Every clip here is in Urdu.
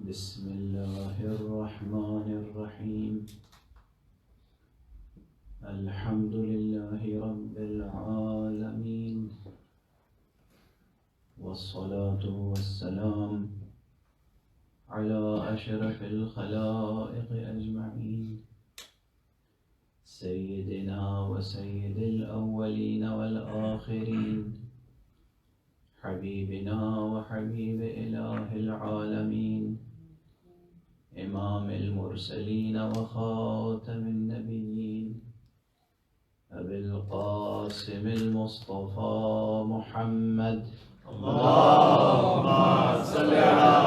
بسم الله الرحمن الرحيم. الحمد لله رب العالمين، والصلاة والسلام على أشرف الخلائق أجمعين، سيدنا وسيد الأولين والآخرين، حبيبنا وحبيب إله العالمين، إمام المرسلين وخاتم النبيين، أبي القاسم المصطفى محمد. اللهم صل على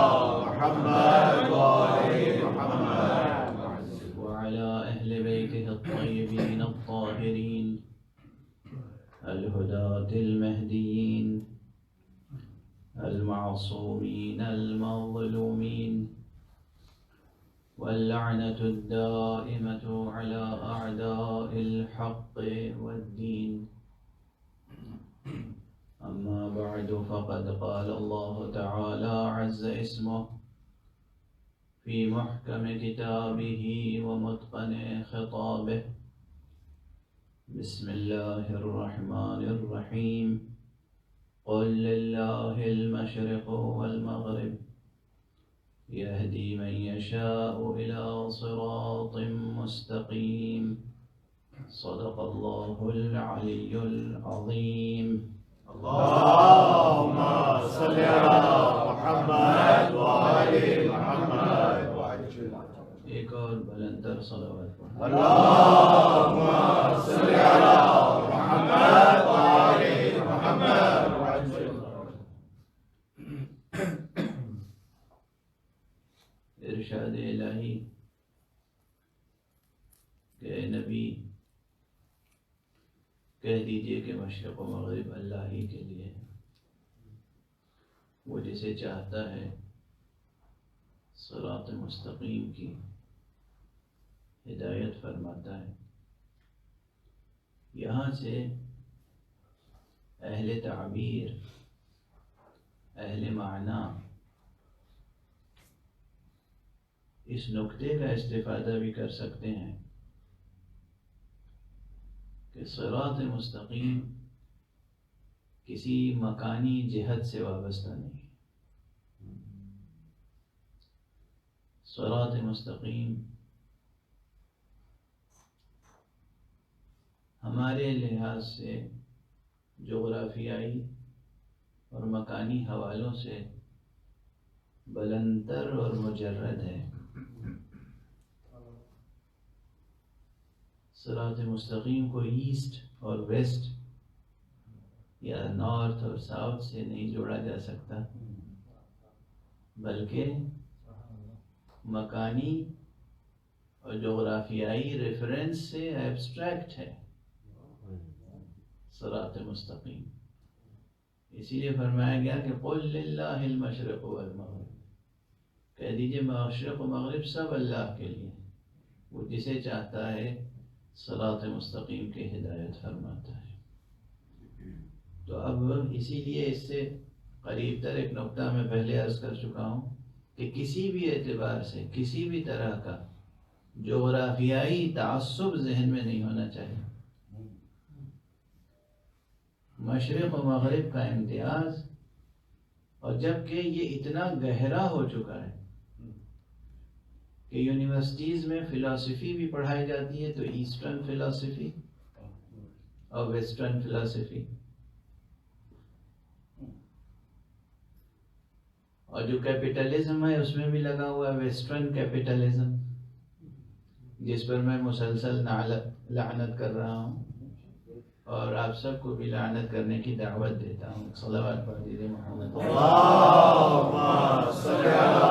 محمد وآل محمد وعلى أهل بيته الطيبين الطاهرين الهداة المهديين المعصومين المظلومين، واللعنة الدائمة على أعداء الحق والدين. أما بعد، فقد قال الله تعالى عز اسمه في محكم كتابه ومتقن خطابه. بسم الله الرحمن الرحيم. قل لله المشرق والمغرب، يهدي من يشاء إلى صراط مستقيم. صدق الله العلي العظيم. اللهم صل على محمد وآل محمد. ایک اور بلندر صلوات پڑھیں. اللهم صل على محمد وآل محمد. ارشاد الہی کہ اے نبی کہہ دیجئے کہ مشرق و مغرب اللہ ہی کے لیے ہے، وہ جسے چاہتا ہے صراط مستقیم کی ہدایت فرماتا ہے. یہاں سے اہل تعبیر، اہل معنی اس نقطے کا استفادہ بھی کر سکتے ہیں کہ صراط مستقیم کسی مکانی جہت سے وابستہ نہیں. صراط مستقیم ہمارے لحاظ سے جغرافیائی اور مکانی حوالوں سے بلندر اور مجرد ہے. صراط مستقیم کو ایسٹ اور ویسٹ یا نارتھ اور ساؤتھ سے نہیں جوڑا جا سکتا، بلکہ مکانی اور جغرافیائی ریفرنس سے ایبسٹریکٹ ہے صراط مستقیم. اسی لیے فرمایا گیا کہ قل للہ المشرق والمغرب، کہہ دیجئے مشرق و مغرب سب اللہ کے لیے، وہ جسے چاہتا ہے صراط مستقیم کی ہدایت فرماتا ہے. تو اب اسی لیے اس سے قریب تر ایک نقطہ میں پہلے عرض کر چکا ہوں کہ کسی بھی اعتبار سے کسی بھی طرح کا جغرافیائی تعصب ذہن میں نہیں ہونا چاہیے. مشرق و مغرب کا امتیاز، اور جبکہ یہ اتنا گہرا ہو چکا ہے کہ یونیورسٹیز میں فلسفی بھی پڑھائی جاتی ہے، تو ایسٹرن فلسفی اور ویسٹرن فلسفی، اور جو کیپٹلزم ہے اس میں بھی لگا ہوا ہے ویسٹرن کیپٹلزم، جس پر میں مسلسل لعنت کر رہا ہوں اور آپ سب کو بھی لعنت کرنے کی دعوت دیتا ہوں. صلوات پڑھ دیجیے محمد. اللهم صل على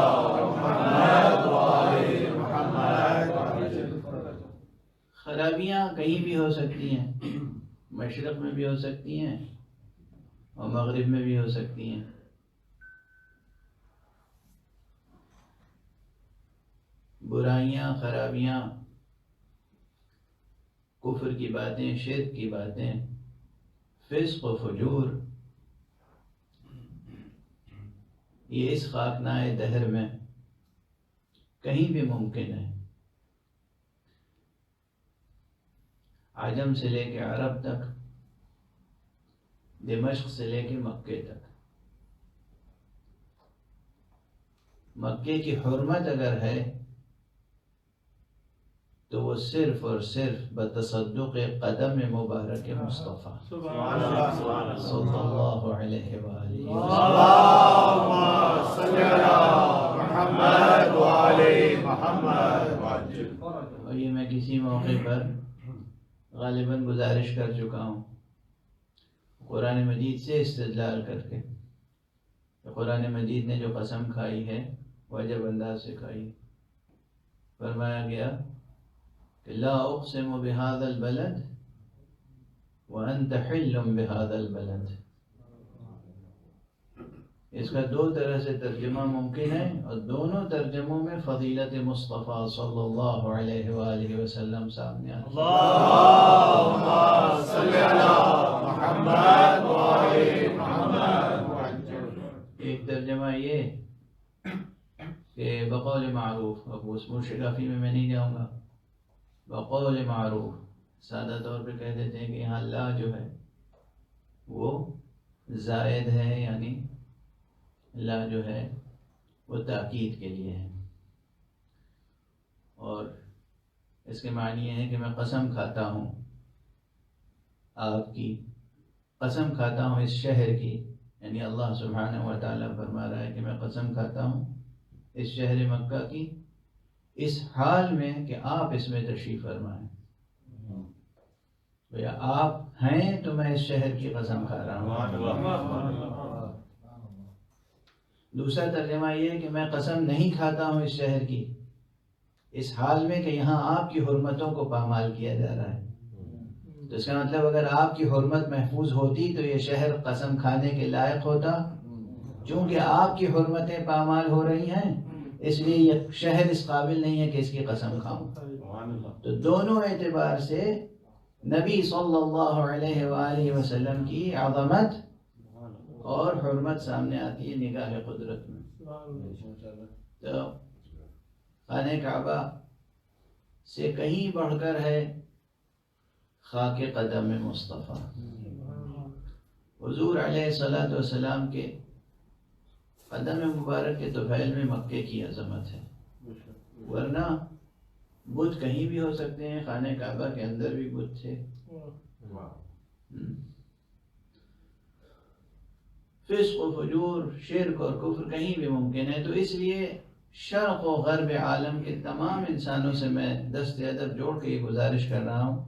محمد وآل محمد. خرابیاں کہیں بھی ہو سکتی ہیں، مشرق میں بھی ہو سکتی ہیں اور مغرب میں بھی ہو سکتی ہیں. برائیاں، خرابیاں، کفر کی باتیں، شرک کی باتیں، فسق و فجور، یہ اس خاکنائے دہر میں کہیں بھی ممکن ہے، عجم سے لے کے عرب تک، دمشق سے لے کے مکے تک۔ مکے کی حرمت اگر ہے تو وہ صرف اور صرف بتصدق قدم مبارک مصطفیٰ صلی اللہ علیہ وآلہ اللہم صلی علی محمد وعلی محمد۔ اور یہ میں کسی موقع پر غالباً گزارش کر چکا ہوں، قرآن مجید سے استدلال کر کے کہ قرآن مجید نے جو قسم کھائی ہے واجب انداز سے کھائی۔ فرمایا گیا کہ لا اقسم بهذا البلد وانت حل بهذا البلد۔ اس کا دو طرح سے ترجمہ ممکن ہے، اور دونوں ترجموں میں فضیلت مصطفیٰ صلی اللہ علیہ وآلہ وسلم سامنے آتی ہے۔ اللہم صلی علی محمد وعلی محمد۔ ایک ترجمہ یہ کہ بقول معروف، اب اس مرشدافی میں نہیں جاؤں گا، بقول معروف سادہ طور پہ کہہ دیتے ہیں کہ یہاں لا جو ہے وہ زائد ہے، یعنی لا جو ہے وہ تاکید کے لیے ہے، اور اس کے معنی یہ ہے کہ میں قسم کھاتا ہوں آپ کی، قسم کھاتا ہوں اس شہر کی، یعنی اللہ سبحانہ و تعالیٰ فرما رہا ہے کہ میں قسم کھاتا ہوں اس شہر مکہ کی، اس حال میں کہ آپ اس میں تشریف فرمائیں، یا آپ ہیں تو میں اس شہر کی قسم کھا رہا ہوں۔ دوسرا ترجمہ یہ ہے کہ میں قسم نہیں کھاتا ہوں اس شہر کی، اس حال میں کہ یہاں آپ کی حرمتوں کو پامال کیا جا رہا ہے۔ تو اس کا مطلب اگر آپ کی حرمت محفوظ ہوتی تو یہ شہر قسم کھانے کے لائق ہوتا، چونکہ آپ کی حرمتیں پامال ہو رہی ہیں اس لیے یہ شہر اس قابل نہیں ہے کہ اس کی قسم کھاؤں۔ تو دونوں اعتبار سے نبی صلی اللہ علیہ وآلہ وسلم کی عظمت اور حرمت سامنے آتی ہے نگاہ قدرت میں۔ تو خانہ کعبہ سے کہیں بڑھ کر ہے خاک قدم مصطفیٰ۔ حضور علیہ الصلوۃ والسلام کے قدم مبارک کے طفیل میں مکے کی عظمت ہے، ورنہ بت کہیں بھی ہو سکتے ہیں، خانہ کعبہ کے اندر بھی بت تھے۔ فسق و فجور، شرک اور کفر کہیں بھی ممکن ہے، تو اس لیے شرق و غرب عالم کے تمام انسانوں سے میں دست ادب جوڑ کے یہ گزارش کر رہا ہوں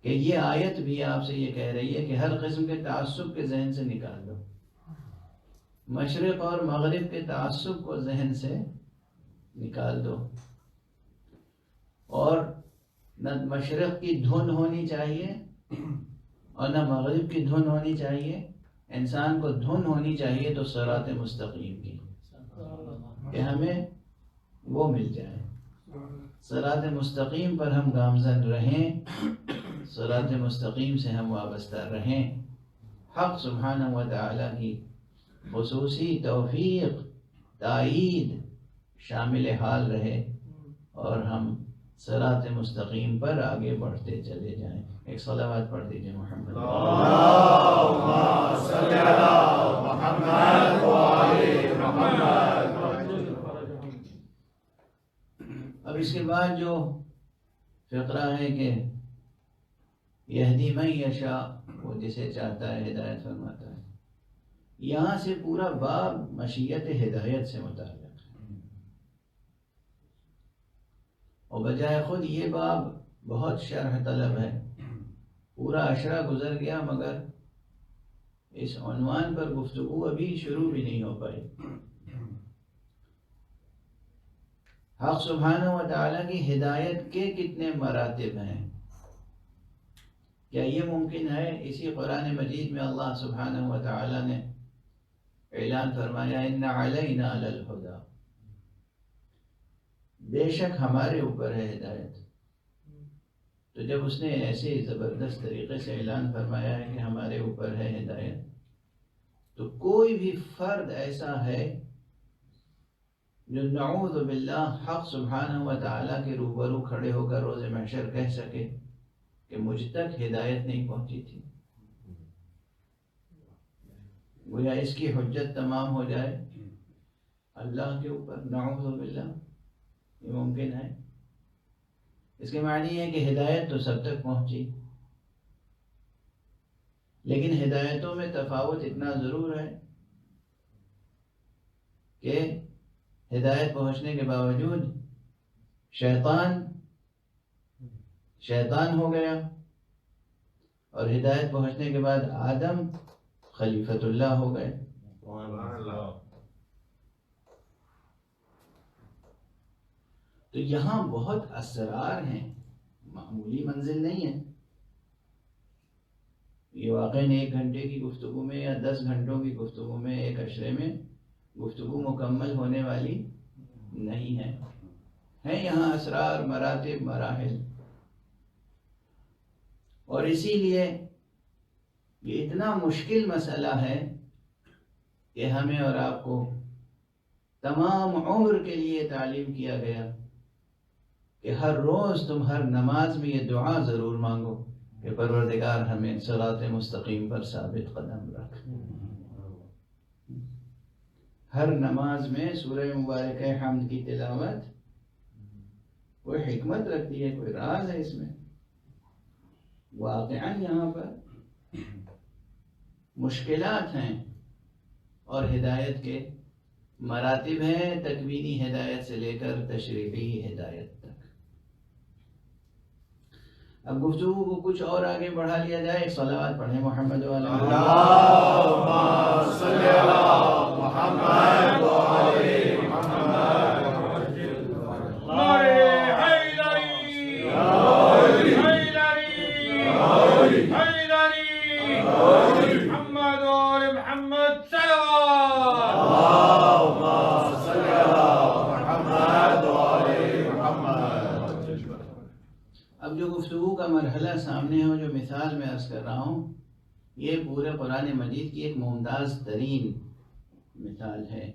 کہ یہ آیت بھی آپ سے یہ کہہ رہی ہے کہ ہر قسم کے تعصب کے ذہن سے نکال دو، مشرق اور مغرب کے تعصب کو ذہن سے نکال دو، اور نہ مشرق کی دھن ہونی چاہیے اور نہ مغرب کی دھن ہونی چاہیے، انسان کو دھن ہونی چاہیے تو صراط مستقیم کی، کہ ہمیں وہ مل جائے، صراط مستقیم پر ہم گامزن رہیں، صراط مستقیم سے ہم وابستہ رہیں، حق سبحانہ و تعالیٰ کی خصوصی توفیق تائید شامل حال رہے اور ہم صراط مستقیم پر آگے بڑھتے چلے جائیں۔ ایک صلوات پڑھ دیجئے محمد۔ اللہم صلی علی محمد وعلی محمد۔ اب اس کے بعد جو فقرہ ہے کہ یہدی من یشاء، وہ جسے چاہتا ہے ہدایت فرماتا ہے، یہاں سے پورا باب مشیت ہدایت سے متعلق ہے، اور بجائے خود یہ باب بہت شرح طلب ہے، پورا عشرہ گزر گیا مگر اس عنوان پر گفتگو ابھی شروع بھی نہیں ہو پائی۔ حق سبحانہ و تعالیٰ کی ہدایت کے کتنے مراتب ہیں؟ کیا یہ ممکن ہے؟ اسی قرآن مجید میں اللہ سبحانہ و تعالیٰ نے اعلان فرمایا ان علینا للہدی، بے شک ہمارے اوپر ہے ہدایت۔ تو جب اس نے ایسے زبردست طریقے سے اعلان فرمایا ہے کہ ہمارے اوپر ہے ہدایت، تو کوئی بھی فرد ایسا ہے جو نعوذ باللہ حق سبحانہ و تعالیٰ کے روبرو کھڑے ہو کر روز محشر کہہ سکے کہ مجھ تک ہدایت نہیں پہنچی تھی، گویا اس کی حجت تمام ہو جائے اللہ کے اوپر، نعوذ باللہ، یہ ممکن ہے؟ اس کے معنی ہے کہ ہدایت تو سب تک پہنچی، لیکن ہدایتوں میں تفاوت اتنا ضرور ہے کہ ہدایت پہنچنے کے باوجود شیطان ہو گیا، اور ہدایت پہنچنے کے بعد آدم خلیفۃ اللہ ہو گئے۔ تو یہاں بہت اسرار ہیں، معمولی منزل نہیں ہے یہ، واقعی 1 گھنٹے کی گفتگو میں یا 10 گھنٹوں کی گفتگو میں، ایک عشرے میں گفتگو مکمل ہونے والی نہیں ہے، ہیں یہاں اسرار، مراتب، مراحل، اور اسی لیے یہ اتنا مشکل مسئلہ ہے کہ ہمیں اور آپ کو تمام عمر کے لیے تعلیم کیا گیا کہ ہر روز تم ہر نماز میں یہ دعا ضرور مانگو کہ پروردگار ہمیں صراط مستقیم پر ثابت قدم رکھ۔ ہر نماز میں سورہ مبارکہ حمد کی تلاوت کوئی حکمت رکھتی ہے، کوئی راز ہے اس میں، واقعاً یہاں پر مشکلات ہیں، اور ہدایت کے مراتب ہیں، تکوینی ہدایت سے لے کر تشریعی ہدایت تک۔ اب گفتگو کو کچھ اور آگے بڑھا لیا جائے، ایک صلوات پڑھیں محمد والا، اللہم صلی علی محمد و علی محمد۔ اب جو گفتگو کا مرحلہ سامنے ہے، جو مثال میں عرض کر رہا ہوں، یہ پورے قرآن مجید کی ایک ممتاز ترین مثال ہے،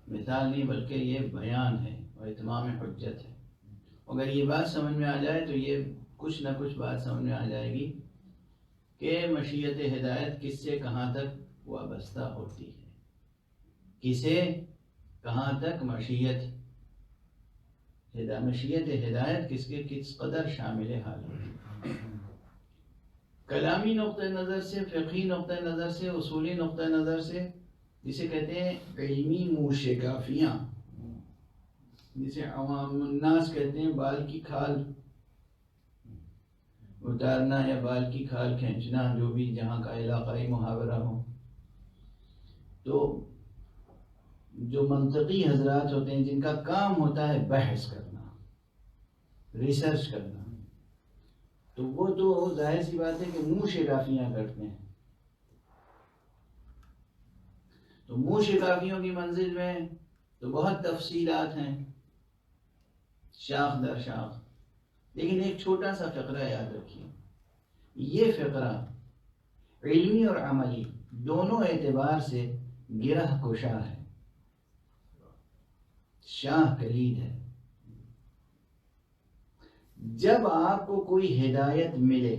مثال نہیں بلکہ یہ بیان ہے اور اتمام حجت ہے۔ اگر یہ بات سمجھ میں آ جائے تو یہ کچھ نہ کچھ بات سمجھ میں آ جائے گی کہ مشیت ہدایت کس سے کہاں تک وابستہ ہوتی ہے، کسے کہاں تک مشیت ہدایت کس کے کس قدر شامل حال ہوتی ہے۔ کلامی نقطہ نظر سے، فقہی نقطہ نظر سے، اصولی نقطہ نظر سے، جسے کہتے ہیں علمی موشگافیاں، جسے عوام الناس کہتے ہیں بال کی کھال اتارنا یا بال کی کھال کھینچنا، جو بھی جہاں کا علاقائی محاورہ ہو، تو جو منطقی حضرات ہوتے ہیں جن کا کام ہوتا ہے بحث کرنا، ریسرچ کرنا، تو وہ تو ظاہر سی بات ہے کہ منہ شگافیاں کرتے ہیں۔ تو منہ شگافیوں کی منزل میں تو بہت تفصیلات ہیں، شاخ در شاخ، لیکن ایک چھوٹا سا فقرہ یاد رکھیے، یہ فقرہ علمی اور عملی دونوں اعتبار سے گرہ کشا ہے، شاہ کلید ہے۔ جب آپ کو کوئی ہدایت ملے،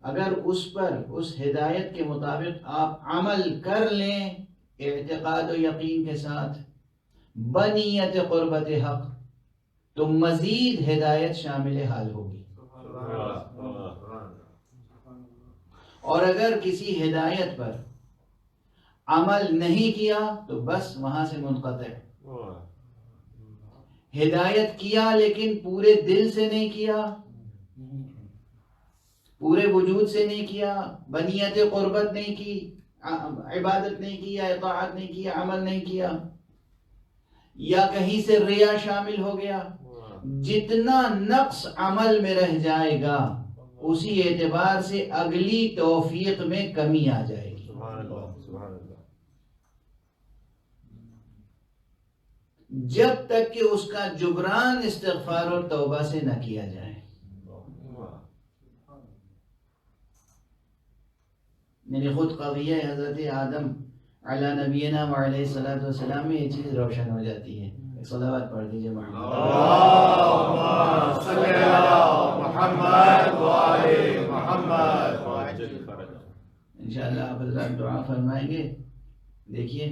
اگر اس پر، اس ہدایت کے مطابق آپ عمل کر لیں اعتقاد و یقین کے ساتھ، بنیت قربت حق، تو مزید ہدایت شامل حال ہوگی۔ اور اگر کسی ہدایت پر عمل نہیں کیا تو بس وہاں سے منقطع۔ ہدایت کیا لیکن پورے دل سے نہیں کیا، پورے وجود سے نہیں کیا، بنیت قربت نہیں کی، عبادت نہیں کی، یا اطاعت نہیں کی، عمل نہیں کیا، یا کہیں سے ریا شامل ہو گیا، جتنا نقص عمل میں رہ جائے گا اسی اعتبار سے اگلی توفیق میں کمی آ جائے گی۔ جب تک کہ اس کا جبران استغفار اور توبہ سے نہ کیا جائے۔ یعنی خود قضیہ حضرت آدم علی نبینا وعلیہ الصلوۃ والسلام میں یہ چیز روشن ہو جاتی ہے. ایک صلوات پڑھ دیجیے محمد. اللهم صل على محمد وعلى محمد. انشاءاللہ آپ حضرات دعا فرمائیں گے. دیکھیے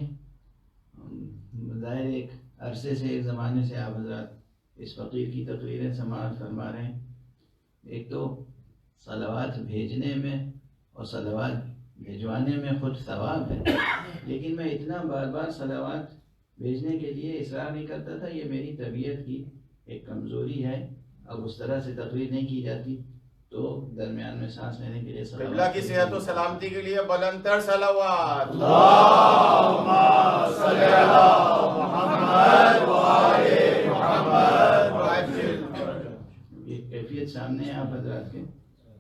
ظاہر ایک عرصے سے، ایک زمانے سے آپ حضرات اس فقیر کی تقریریں سماعت فرما رہے ہیں. ایک تو صلوات بھیجنے میں اور صلوات بھیجوانے میں خود ثواب ہے، لیکن میں اتنا بار بار صلوات بھیجنے کے لیے اصرار نہیں کرتا تھا. یہ میری طبیعت کی ایک کمزوری ہے. اب اس طرح سے تقریر نہیں کی جاتی تو درمیان میں سانس لینے کے لیے قبلہ کی صحت و سلامتی کے لیے بلند تر صلوات. اللهم صل على محمد وعلى محمد. ایک کیفیت سامنے ہے آپ حضرات کے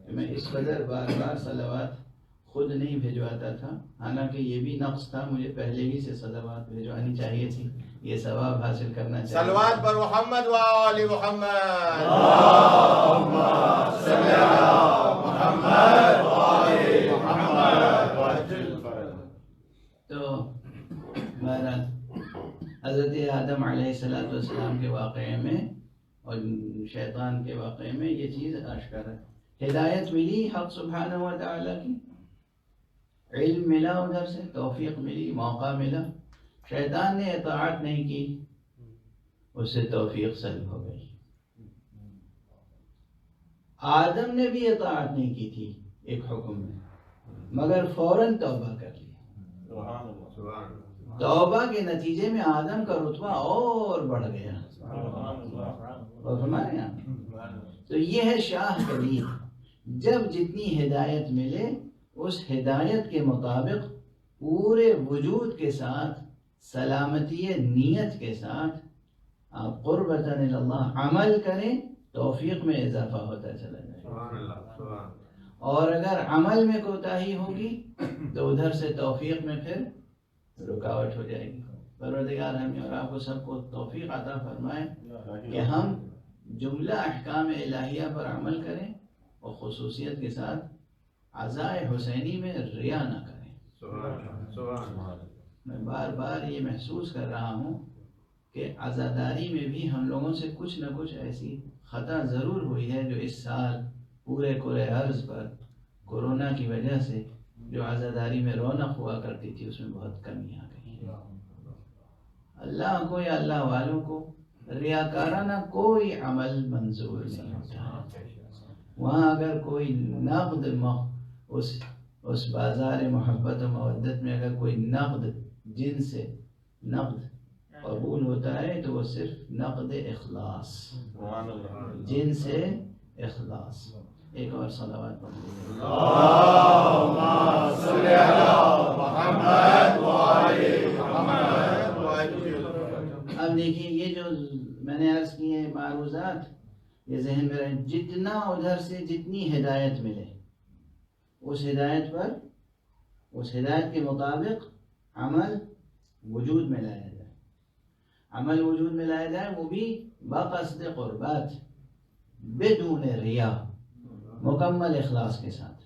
کہ میں اس قدر بار بار صلوات خود نہیں بھیجواتا تھا، حالانکہ یہ بھی نقص تھا. مجھے پہلے ہی سے صلوات بھیجوانی چاہیے تھی، یہ ثواب حاصل کرنا چاہیے. صلوات پر محمد وعلی محمد. اللهم صل على محمد وعلى محمد. تو بہرحال حضرت آدم علیہ السلام کے واقعے میں اور شیطان کے واقعے میں یہ چیز اشکار ہے. ہدایت ملی حق سبحانہ و تعالیٰ کی، علم ملا، ادھر سے توفیق ملی، موقع ملا. شیطان نے اطاعت نہیں کی، اس سے توفیق سلب ہو گئی. آدم نے بھی اطاعت نہیں کی تھی ایک حکم میں، مگر فوراً توبہ کر لی. توبہ کے نتیجے میں آدم کا رتبہ اور بڑھ گیا. اور ہمارے یہاں تو یہ ہے شاہ کلید. جب جتنی ہدایت ملے اس ہدایت کے مطابق پورے وجود کے ساتھ، سلامتی نیت کے ساتھ آپ قربتاً اللہ عمل کریں، توفیق میں اضافہ ہوتا چلا جائے. اور اگر عمل میں کوتاہی ہوگی تو ادھر سے توفیق میں پھر رکاوٹ ہو جائے گی. پروردگار ہمیں اور آپ کو سب کو توفیق عطا فرمائے کہ ہم جملہ احکام الہیہ پر عمل کریں اور خصوصیت کے ساتھ عزائے حسینی میں ریا نہ کریں. میں بار بار یہ محسوس کر رہا ہوں کہ عزاداری میں بھی ہم لوگوں سے کچھ نہ کچھ ایسی خطا ضرور ہوئی ہے جو اس سال پورے کرۂ ارض پر کورونا کی وجہ سے جو عزاداری میں رونق ہوا کرتی تھی اس میں بہت کمی آ گئی ہے. اللہ کو یا اللہ والوں کو ریاکارانہ کوئی عمل منظور نہیں ہوتا. وہاں اگر کوئی نقد اس بازار محبت و مودت میں اگر کوئی نقد جن سے نقد قبول ہوتا ہے تو وہ صرف نقد اخلاص، جن سے اخلاص. ایک اور صلوات پڑھ لیجیے. اللهم صل على محمد وعلى محمد. اب دیکھیے یہ جو میں نے عرض کی ہے معروضات، یہ ذہن میں رہے. جتنا ادھر سے جتنی ہدایت ملے اس ہدایت پر، اس ہدایت کے مطابق عمل وجود میں لایا جائے. عمل وجود میں لایا جائے وہ بھی بقصد قربات، بدون ریا، مکمل اخلاص کے ساتھ.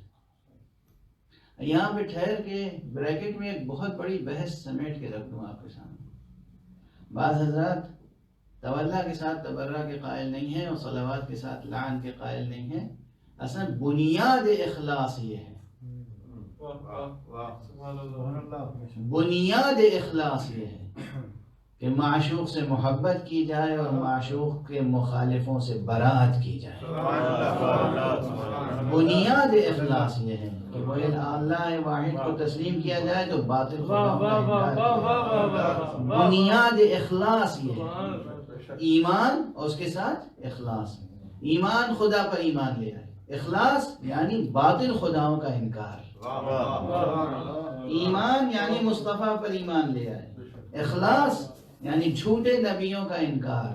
یہاں پہ ٹھہر کے بریکٹ میں ایک بہت بڑی بحث سمیٹ کے رکھ دوں آپ کے سامنے. بعض حضرات تولا کے ساتھ تبرہ کے قائل نہیں ہیں اور صلوات کے ساتھ لعن کے قائل نہیں ہیں. اصل بنیاد اخلاص یہ ہے، بنیاد اخلاص یہ ہے کہ معشوق سے محبت کی جائے اور معشوق کے مخالفوں سے براءت کی جائے. بنیاد اخلاص یہ ہے کہ وہ اللہ واحد کو تسلیم کیا جائے تو باطل خدا کا انکار. بنیاد اخلاص یہ ہے، ایمان اور اس کے ساتھ اخلاص. ایمان خدا پر ایمان لے آئے، اخلاص یعنی باطل خداؤں کا انکار. ایمان یعنی مصطفیٰ پر ایمان لے آئے، اخلاص یعنی جھوٹے نبیوں کا انکار،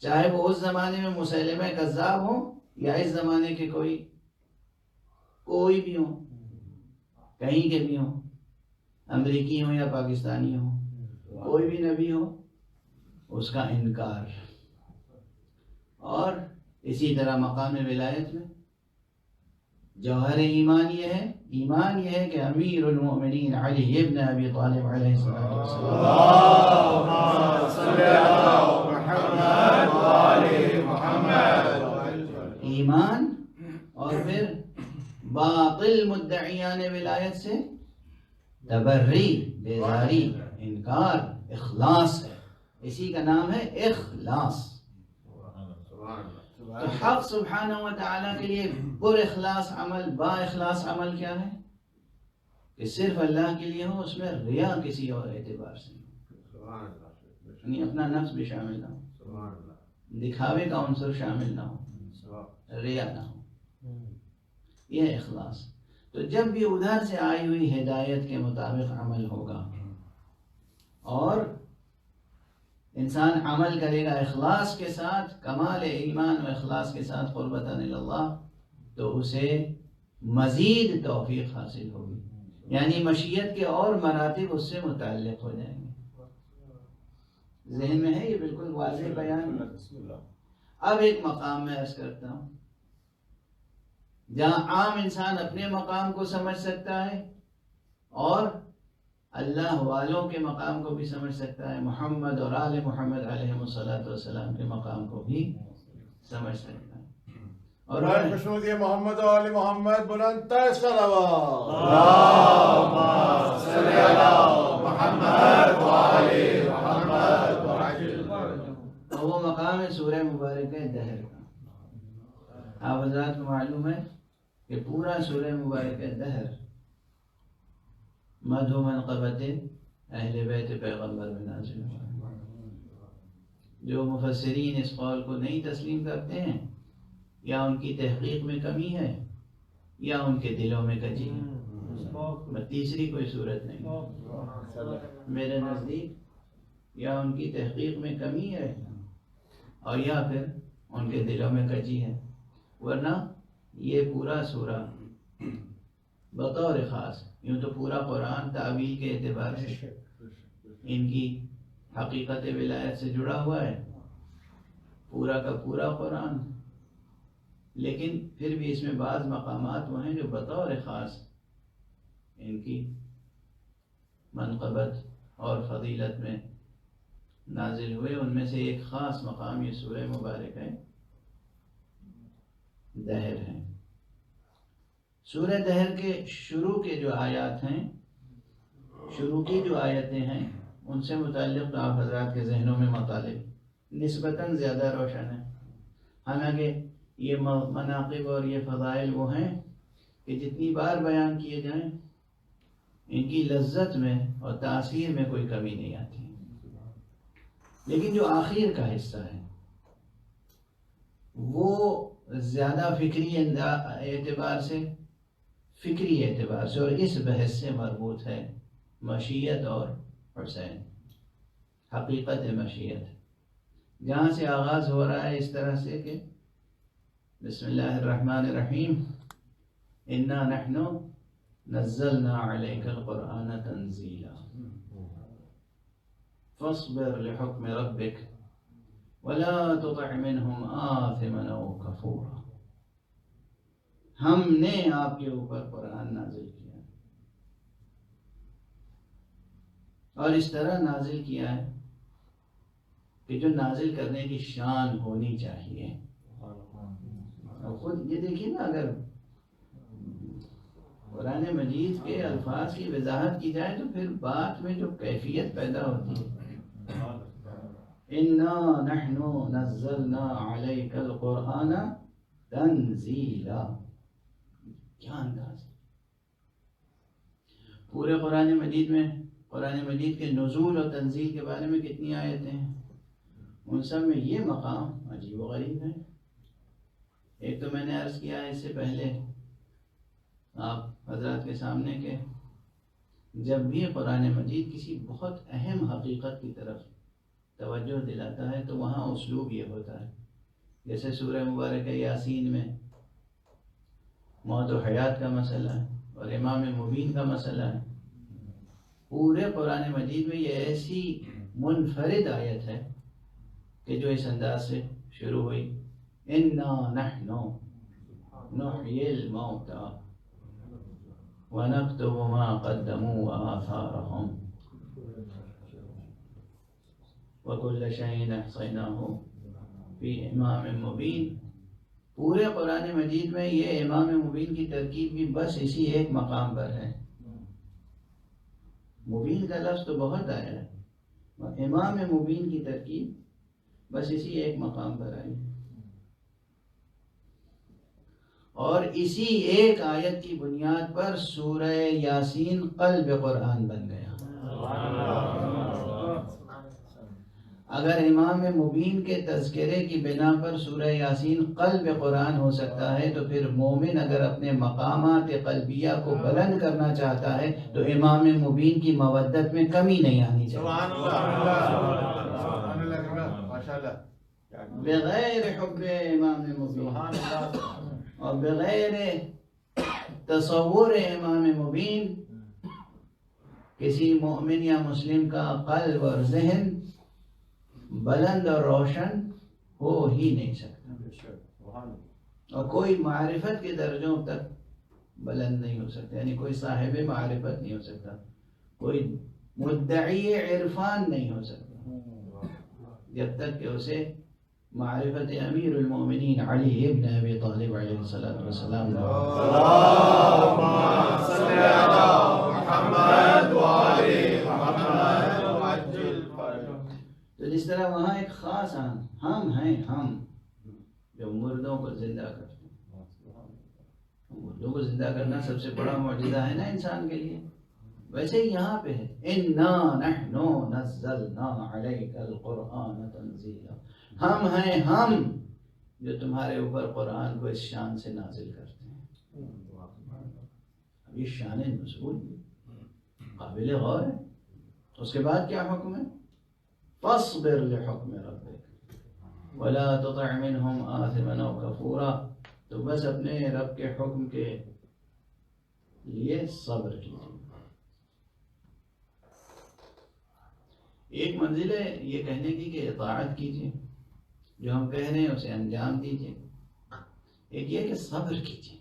چاہے وہ اس زمانے میں مسیلمہ کذاب ہو یا اس زمانے کے کوئی بھی ہو، کہیں کے بھی ہوں، امریکی ہوں یا پاکستانی ہوں، کوئی بھی نبی ہو اس کا انکار. اور اسی طرح مقام ولایت میں جوہر ایمان یہ ہے کہ امیر المؤمنین علی ابن ابی طالب علیہ السلام اللهم صل على محمد وآل محمد. ایمان، اور پھر باطل مدعیان ولایت سے تبری، بیزاری، انکار، اخلاص ہے. اسی کا نام ہے اخلاص. تو حق سبحانہ و تعالیٰ کے لیے پر اخلاص عمل، با اخلاص عمل کیا ہے؟ کہ صرف اللہ کے لیے ہو، اس میں ریا کسی اور اعتبار سے نہیں، یعنی اپنا نفس بھی شامل نہ ہو، دکھاوے کا عنصر شامل نہ ہو، ریا نہ ہو. یہ اخلاص. تو جب بھی ادھر سے آئی ہوئی ہدایت کے مطابق عمل ہوگا اور انسان عمل کرے گا اخلاص کے ساتھ، کمال ایمان و اخلاص کے ساتھ قربتاً اللہ، تو اسے مزید توفیق حاصل ہوگی، یعنی مشیت کے اور مراتب اس سے متعلق ہو جائیں گے. ذہن میں ہے یہ بالکل واضح بیان. اب ایک مقام میں عرض کرتا ہوں جہاں عام انسان اپنے مقام کو سمجھ سکتا ہے اور اللہ والوں کے مقام کو بھی سمجھ سکتا ہے، محمد اور آل محمد علیہ السلام کے مقام کو بھی سمجھ سکتا ہے. اور خوشنود محمد و آل محمد بلند تر صلوات. اللهم صل على محمد وآل محمد وعجل. اور وہ مقام ہے سورہ مبارک دہر کا. آپ حضرات کو معلوم ہے کہ پورا سورہ مبارک دہر مدح و منقبت اہل بیت پیغمبر میں نازل ہوا. جو مفسرین اس قول کو نہیں تسلیم کرتے ہیں، یا ان کی تحقیق میں کمی ہے یا ان کے دلوں میں کجی ہے، تیسری کوئی صورت نہیں میرے نزدیک. یا ان کی تحقیق میں کمی ہے اور یا پھر ان کے دلوں میں کجی ہے، ورنہ یہ پورا سورہ بطور خاص، یوں تو پورا قرآن تعبیر کے اعتبار سے ان کی حقیقت ولایت سے جڑا ہوا ہے، پورا کا پورا قرآن. لیکن پھر بھی اس میں بعض مقامات وہ ہیں جو بطور خاص ان کی منقبت اور فضیلت میں نازل ہوئے. ان میں سے ایک خاص مقام یہ سورہ مبارک ہے دہر ہے. سورہ دہر کے شروع کے جو آیات ہیں، شروع کی جو آیتیں ہیں، ان سے متعلق تو آپ حضرات کے ذہنوں میں مطالب نسبتاً زیادہ روشن ہیں. حالانکہ یہ مناقب اور یہ فضائل وہ ہیں کہ جتنی بار بیان کیے جائیں ان کی لذت میں اور تاثیر میں کوئی کمی نہیں آتی. لیکن جو آخر کا حصہ ہے وہ زیادہ فکری اعتبار سے اور اس بحث سے مربوط ہے، مشیت اور حسین، حقیقت مشیت. جہاں سے آغاز ہو رہا ہے اس طرح سے کہ بسم اللہ الرحمن الرحیم، انا نحن نزلنا علیک القرآن تنزیلا فاصبر لحکم ربک ولا تطع منهم آثما او کفورا. ہم نے آپ کے اوپر قرآن نازل کیا اور اس طرح نازل کیا ہے کہ جو نازل کرنے کی شان ہونی چاہیے. اور خود یہ دیکھیے نا، اگر قرآن مجید کے الفاظ کی وضاحت کی جائے تو پھر بات میں جو کیفیت پیدا ہوتی ہے، اِنَّا نَحْنُ نَزَّلْنَا عَلَيْكَ الْقُرْآنَ تَنزِيلًا. کیا انداز ہے. پورے قرآن مجید کے نزول اور تنزیل کے بارے میں کتنی آیتیں ہیں، ان سب میں یہ مقام عجیب و غریب ہے. ایک تو میں نے عرض کیا ہے اس سے پہلے آپ حضرات کے سامنے کہ جب بھی قرآن مجید کسی بہت اہم حقیقت کی طرف توجہ دلاتا ہے تو وہاں اسلوب یہ ہوتا ہے، جیسے سورہ مبارک یاسین میں موت و حیات کا مسئلہ ہے اور امام مبین کا مسئلہ ہے. پورے قرآن مجید میں یہ ایسی منفرد آیت ہے کہ جو اس انداز سے شروع ہوئی، انا نحن نحيي الموتى ونكتب ما قدموا وآثارهم وكل شيء أحصيناه في إمام مبين. پورے قرآن مجید میں یہ امام مبین کی ترکیب بھی بس اسی ایک مقام پر ہے. مبین کا لفظ تو بہت آیا ہے، امام مبین کی ترکیب بس اسی ایک مقام پر آئی ہے، اور اسی ایک آیت کی بنیاد پر سورہ یاسین قلب قرآن بن گیا. اگر امام مبین کے تذکرے کی بنا پر سورہ یاسین قلب قرآن ہو سکتا ہے تو پھر مومن اگر اپنے مقامات قلبیہ کو بلند کرنا چاہتا ہے تو امام مبین کی مودت میں کمی نہیں آنی چاہیے. بغیر حب امام مبین اور بغیر تصور امام مبین کسی مومن یا مسلم کا قلب اور ذہن بلند اور روشن ہو ہی نہیں سکتا، اور کوئی معرفت کے درجوں تک بلند نہیں ہو سکتا، یعنی کوئی صاحب معرفت نہیں ہو سکتا، کوئی مدعی عرفان نہیں ہو سکتا جب تک کہ اسے معرفت امیر المومنین علی ابن ابی طالب علیہ الصلوۃ والسلام تو جس طرح وہاں ایک خاص ہم ہیں، ہم جو مردوں کو زندہ کرتے ہیں. مردوں کو زندہ کرنا سب سے بڑا معجزہ ہے نا انسان کے لیے، ویسے ہی یہاں پہ ہے اِنَّا نَحْنُ نَزَّلْنَا عَلَيْكَ الْقُرْآنَ تَنزِيلًا. ہم ہیں ہم جو تمہارے اوپر قرآن کو اس شان سے نازل کرتے ہیں. اب یہ شان نزول قابل غور ہے. اس کے بعد کیا حکم ہے؟ فاصبر لحکم ربک ولا تطع منهم آثما او کفورا. تو بس اپنے رب کے حکم کے لیے صبر کیجیے. ایک منزل ہے یہ کہنے کی کہ اطاعت کیجیے، جو ہم کہہ رہے ہیں اسے انجام دیجیے. ایک یہ کہ صبر کیجیے.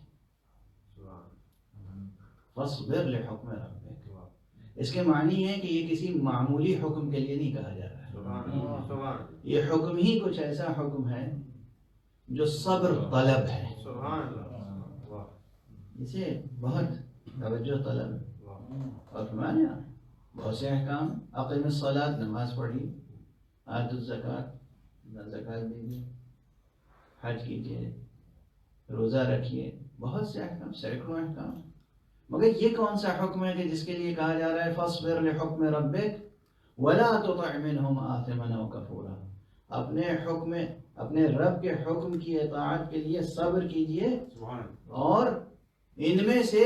فاصبر لحکم ربک، اس کے معنی ہے کہ یہ کسی معمولی حکم کے لیے نہیں کہا جا رہا ہے. یہ حکم ہی کچھ ایسا حکم ہے جو صبر طلب ہے، اسے بہت توجہ طلب ہے. اور فرمانے بہت سے احکام، اقیم الصلاۃ، نماز پڑھیے، آت الزکوٰۃ، زکوٰۃ دیجیے، حج کیجیے، روزہ رکھیے، بہت سے احکام، سینکڑوں احکام. مگر یہ کون سا حکم ہے کہ جس کے لیے کہا جا رہا ہے فاصبر لحکم ربک ولا تطع منهم آثما او کفورا؟ اپنے رب کے حکم کی اطاعت کے لیے صبر کیجیے، اور ان میں سے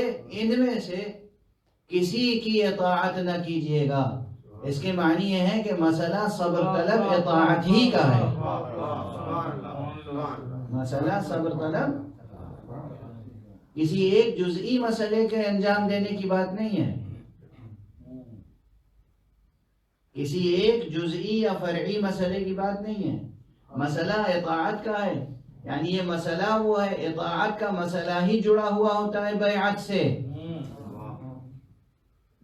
کسی کی اطاعت نہ کیجیے گا. اس کے معنی یہ ہے کہ مسئلہ صبر طلب اطاعت ہی کا ہے. مسئلہ صبر طلب کسی ایک جزئی مسئلے کے انجام دینے کی بات نہیں ہے، کسی ایک جزئی یا فرعی مسئلے کی بات نہیں ہے. مسئلہ اطاعت کا ہے، یعنی یہ مسئلہ وہ ہے، اطاعت کا مسئلہ ہی جڑا ہوا ہوتا ہے بیعت سے.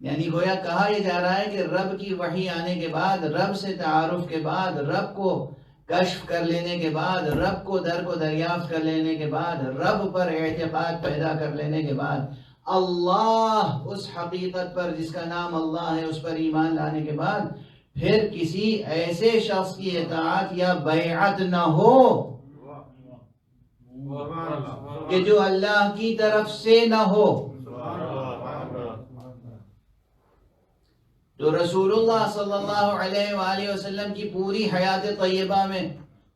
یعنی گویا کہا یہ جا رہا ہے کہ رب کی وحی آنے کے بعد، رب سے تعارف کے بعد، رب کو کشف کر لینے کے بعد، رب کو دریافت کر لینے کے بعد، رب پر اعتقاد پیدا کر لینے کے بعد، اللہ اس حقیقت پر جس کا نام اللہ ہے اس پر ایمان لانے کے بعد، پھر کسی ایسے شخص کی اطاعت یا بیعت نہ ہو کہ جو اللہ کی طرف سے نہ ہو. تو رسول اللہ صلی اللہ علیہ وآلہ وسلم کی پوری حیات طیبہ میں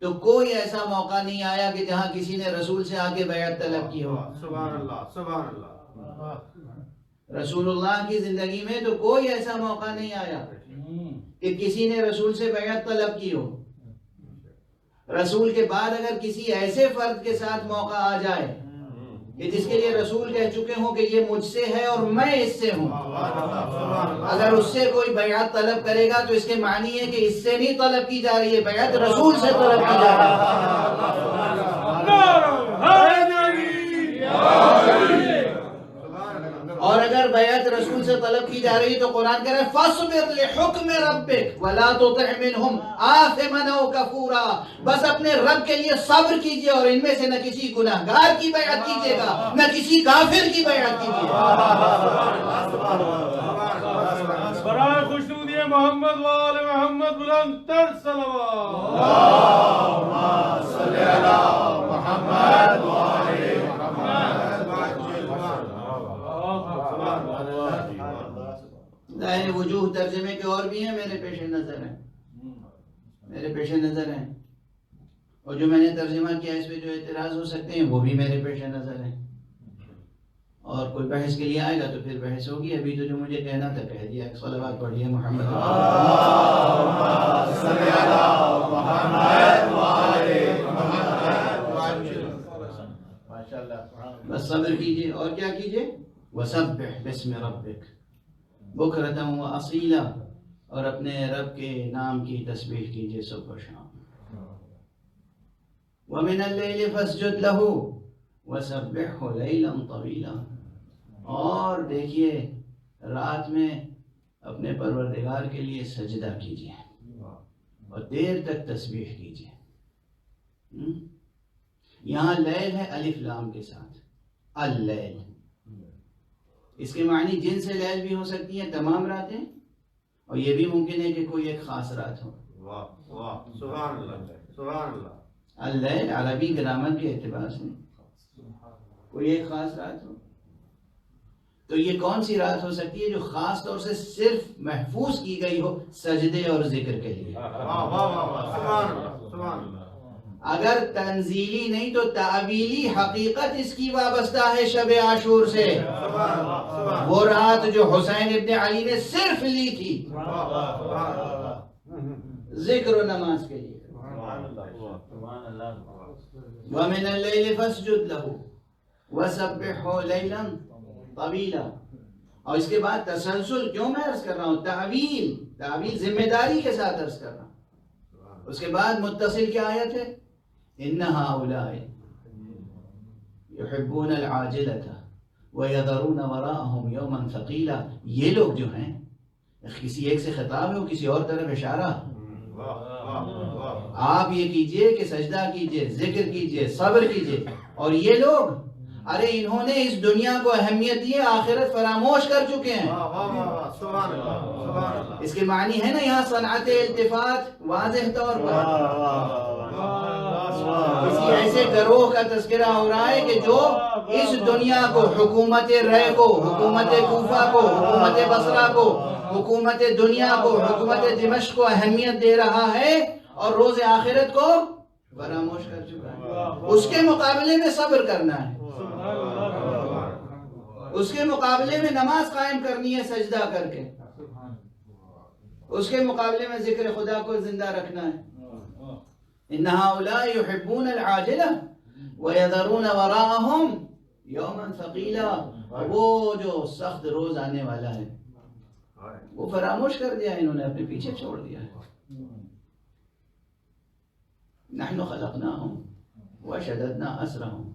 تو کوئی ایسا موقع نہیں آیا کہ جہاں کسی نے رسول سے آ کے بیعت طلب کی ہو. سبحان اللہ، سبحان اللہ. رسول اللہ کی زندگی میں تو کوئی ایسا موقع نہیں آیا کہ کسی نے رسول سے بیعت طلب کی ہو. رسول کے بعد اگر کسی ایسے فرد کے ساتھ موقع آ جائے کہ جس کے لیے رسول کہہ چکے ہوں کہ یہ مجھ سے ہے اور میں اس سے ہوں، اگر اس سے کوئی بیعت طلب کرے گا تو اس کے معنی ہے کہ اس سے نہیں طلب کی جا رہی ہے، بیعت رسول سے طلب کی جا رہی ہے. اور اگر بیعت رسول سے طلب کی جا رہی ہے تو قرآن کہہ رہا ہے فَاصْبِرْ لِحُكْمِ رَبِّكَ وَلَا تُطِعْ مِنْهُمْ آثِمًا أَوْ كَفُورًا، بس اپنے رب کے لیے صبر کیجئے اور ان میں سے نہ کسی گناہگار کی بیعت کیجئے گا نہ کسی کافر کی بیعت کیجئے گا۔ برائے خوشنودی محمد و آل محمد بلند تر صلوات۔ اللهم صل على محمد وآل محمد ظاہر وجوہ ترجمے کے اور بھی ہیں، میرے پیش نظر ہیں، اور جو میں نے ترجمہ کیا اس پہ جو اعتراض ہو سکتے ہیں وہ بھی میرے پیش نظر ہیں، اور کوئی بحث کے لیے آئے گا تو پھر بحث ہوگی۔ ابھی تو جو مجھے کہنا تھا کہہ دیا۔ صلوات پڑھیے محمد صل علی محمد وآل محمد۔ بس صبر کیجئے اور کیا کیجئے؟ وَسَبِّحْ بِاسْمِ رَبِّكَ بُكْرَةً وَأَصِيلًا، اور اپنے رب کے نام کی تسبیح کیجئے صبح و شام۔ وَمِنَ اللَّيْلِ فَاسْجُدْ لَهُ وَسَبِّحْهُ لَيْلًا طَوِيلًا، اور دیکھیے رات میں اپنے پروردگار کے لیے سجدہ کیجئے اور دیر تک تسبیح کیجئے۔ یہاں لیل ہے الف لام کے ساتھ، اللیل، اس کے معنی جن سے لیل بھی ہو سکتی ہیں تمام راتیں، اور یہ بھی ممکن ہے کہ کوئی ایک خاص رات ہو۔ سبحان اللہ سبحان اللہ۔ اللیل عربی گرامر کے اعتبار سے کوئی ایک خاص رات ہو، تو یہ کون سی رات ہو سکتی ہے جو خاص طور سے صرف محفوظ کی گئی ہو سجدے اور ذکر کے لیے؟ اگر تنزیلی نہیں تو تعویلی حقیقت اس کی وابستہ ہے شب عاشور سے، وہ رات جو حسین ابن علی نے صرف لی تھی ذکر و نماز کے لیے۔ وَمِنَ اللَّيْلِ فَاسْجُدْ لَهُ وَسَبِّحْهُ لَيْلًا طَوِيلًا، اور اس کے بعد تسلسل کیوں میں عرض کر رہا ہوں؟ تعویل ذمہ داری کے ساتھ عرض کر رہا ہوں۔ اس کے بعد متصل کیا آیت ہے؟ إِنَّ هَؤُلَاءِ يُحِبُّونَ الْعَاجِلَةَ وَيَذَرُونَ وَرَاءَهُمْ يَوْمًا ثَقِيلًا، یہ لوگ جو ہیں، کسی ایک سے خطاب ہے وہ کسی اور طرف اشارہ۔ آپ یہ کیجئے کہ سجدہ کیجئے، ذکر کیجئے، صبر کیجئے، اور یہ لوگ ارے انہوں نے اس دنیا کو اہمیت دی، آخرت فراموش کر چکے ہیں۔ اس کے معنی ہے نا یہاں صنعت التفات واضح طور پر کسی ایسے گروہ کا تذکرہ ہو رہا ہے کہ جو اس دنیا کو، حکومت رے کو، حکومت کوفہ کو، حکومت بصرہ کو، حکومت دنیا کو، حکومت دمشق کو اہمیت دے رہا ہے اور روز آخرت کو فراموش کر چکا ہے۔ اس کے مقابلے میں صبر کرنا ہے، اس کے مقابلے میں نماز قائم کرنی ہے سجدہ کر کے، اس کے مقابلے میں ذکر خدا کو زندہ رکھنا ہے۔ إِنَّ هَؤُلَاءِ يُحِبُّونَ الْعَاجِلَةَ وَيَذَرُونَ وَرَاءَهُمْ يَوْمًا ثَقِيلًا، اور وہ جو سخت روز آنے والا ہے وہ فراموش کر دیا، انہوں نے اپنے پیچھے چھوڑ دیا ہے۔ نحن خلقناهم وشددنا أسرهم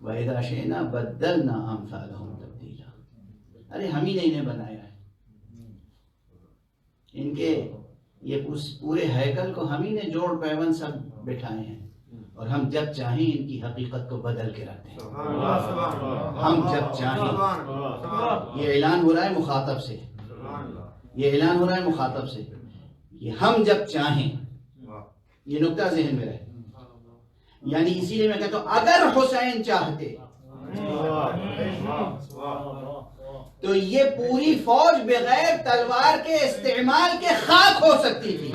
وإذا شئنا بدلنا أمثالهم تبديلا، ارے ہم ہی نے انہیں بنایا ہے، ان کے یہ پورے ہیکل کو ہم ہی نے جوڑ پیوند سب بٹھائے ہیں، اور ہم جب چاہیں ان کی حقیقت کو بدل کے رکھتے ہیں۔ ہم جب چاہیں، یہ اعلان ہو رہا ہے مخاطب سے، یہ اعلان ہو رہا ہے مخاطب سے، یہ ہم جب چاہیں، یہ نکتہ ذہن میں رہے، یعنی اسی لیے میں کہتا ہوں اگر حسین چاہتے تو یہ پوری فوج بغیر تلوار کے استعمال کے خاک ہو سکتی تھی،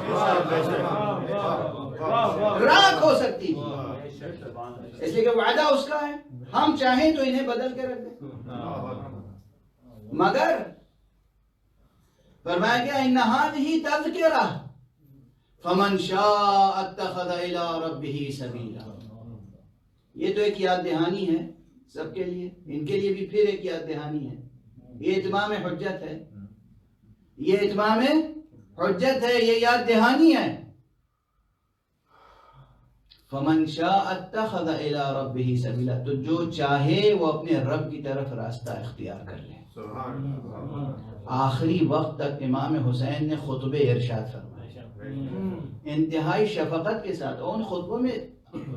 راکھ ہو سکتی تھی، اس لیے کہ وعدہ اس کا ہے، ہم چاہیں تو انہیں بدل کے رکھ دیں، مگر فرمایا گیا ان هذه تذکرہ فمن شاء اتخذ الى ربه سبیلا، یہ تو ایک یاد دہانی ہے سب کے لیے، ان کے لیے بھی پھر ایک یاد دہانی ہے، یہ اتمام حجت ہے، یہ اتمام حجت ہے، یہ یاد دہانی ہے۔ فمن شاء اتخذ الى ربه سبیلا، تو جو چاہے وہ اپنے رب کی طرف راستہ اختیار کر لے۔ آخری وقت تک امام حسین نے خطبے ارشاد فرمائے انتہائی شفقت کے ساتھ، اور ان خطبوں میں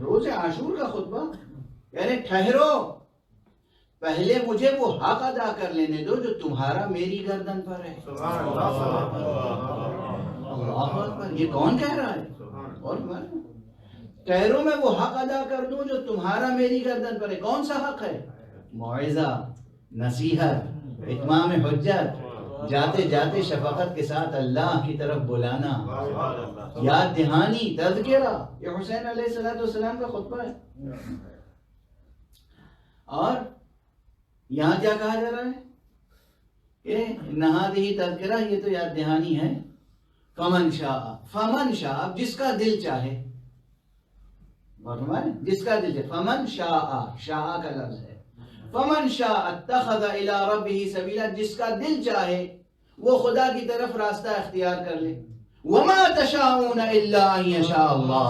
روز عاشور کا خطبہ، یعنی ٹھہرو، پہلے مجھے وہ حق ادا کر لینے دو جو تمہارا میری گردن پر ہے۔ اللہ اکبر، یہ کون کہہ رہا ہے؟ اور ٹھہرو میں وہ حق ادا کر دوں جو تمہارا میری گردن پر ہے۔ کون سا حق ہے؟ موعظہ، نصیحت، اتمام حجت، جاتے جاتے شفقت کے ساتھ اللہ کی طرف بلانا، یاد دہانی، تذکرہ۔ یہ حسین علیہ السلام کا خطبہ ہے۔ اور یہاں کیا کہا جا رہا ہے کہ نہادی تذکرہ، یہ تو یاد دہانی ہے۔ فمن شاء، جس کا دل چاہے، جس کا دل چاہے، فمن شاء کا لفظ ہے، فمن شاء اتخذ الى ربه سبیلا، جس کا دل چاہے وہ خدا کی طرف راستہ اختیار کر لے۔ وما تشاءون الا ان یشاء اللہ،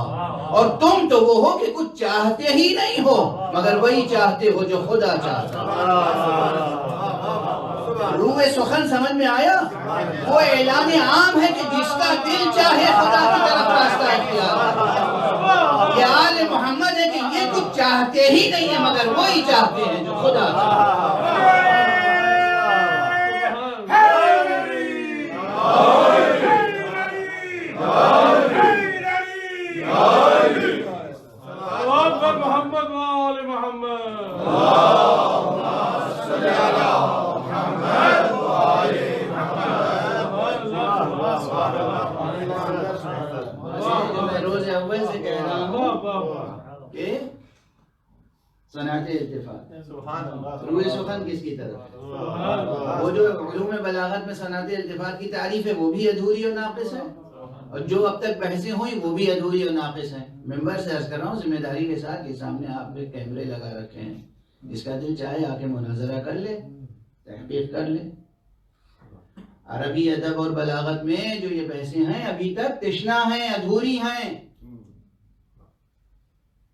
اور تم تو وہ ہو کہ کچھ چاہتے ہی نہیں ہو مگر وہی چاہتے ہو جو خدا چاہتا ہے۔ روح سخن سمجھ میں آیا؟ وہ اعلان عام ہے کہ جس کا دل چاہے خدا کی طرف راستہ اختیار۔ یہ آل محمد ہے کہ یہ کچھ چاہتے ہی نہیں ہے مگر وہی چاہتے ہیں جو خدا چاہتا ہے۔ محمد وآل محمد۔ میں روز اول سے کہہ رہا ہوں کہ صنعت التفات، روح سخن کس کی طرف؟ وہ جو علوم بلاغت میں صنعت التفات کی تعریف ہے وہ بھی ادھوری اور ناقص ہے، اور جو اب تک بحثیں ہوئی وہ بھی ادھوری اور ناقص ہیں۔ ممبر سے عرض کر رہا ہوں ذمہ داری کے ساتھ کہ سامنے آپ نے کیمرے لگا رکھے ہیں، جس کا دل چاہے آ کے مناظرہ کر لے، تحقیق کر لے۔ عربی ادب اور بلاغت میں جو یہ بحثیں ہیں ابھی تک تشنا ہیں، ادھوری ہیں۔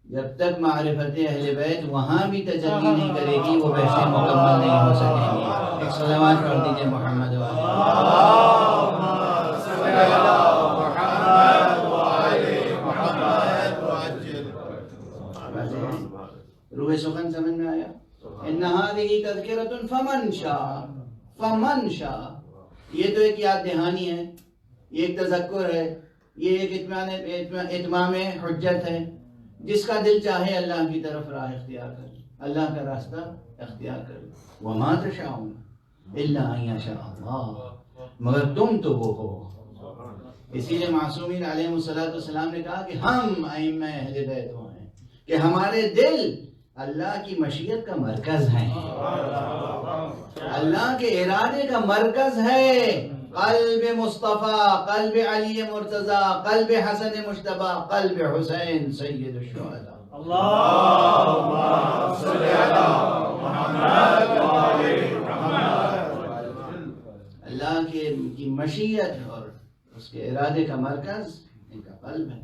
جب تک معرفت اہل بیت وہاں بھی تجلی نہیں کرے گی وہ بحثیں مکمل نہیں ہو سکیں گی۔ ایک صلوات پڑھ دیجئے محمد روح سخن سمجھ میں آیا؟ ان هذه تذکرۃ فمن شاء، یہ تو ایک یاد دہانی ہے، یہ ایک تذکر ہے، یہ ایک اتمام حجت ہے۔ جس کا دل چاہے اللہ کی طرف راہ اختیار کر، اللہ کا راستہ اختیار کر۔ وما تشاءون الا ان یشاء اللہ، مگر تم تو وہ ہو۔ اسی لیے معصومین علیہ السلام نے کہا کہ ہم ائمہ اہل بیت وہ ہیں کہ ہمارے دل اللہ کی مشیت کا مرکز ہیں، اللہ کے ارادے کا مرکز ہے۔ قلب مصطفیٰ، قلب علی مرتضی، قلب حسن مجتبی، قلب حسین سید الشہداء۔ اللہم صلی علی محمد وآل محمد۔ اللہ کی مشیت اور اس کے ارادے کا مرکز ان کا قلب ہے۔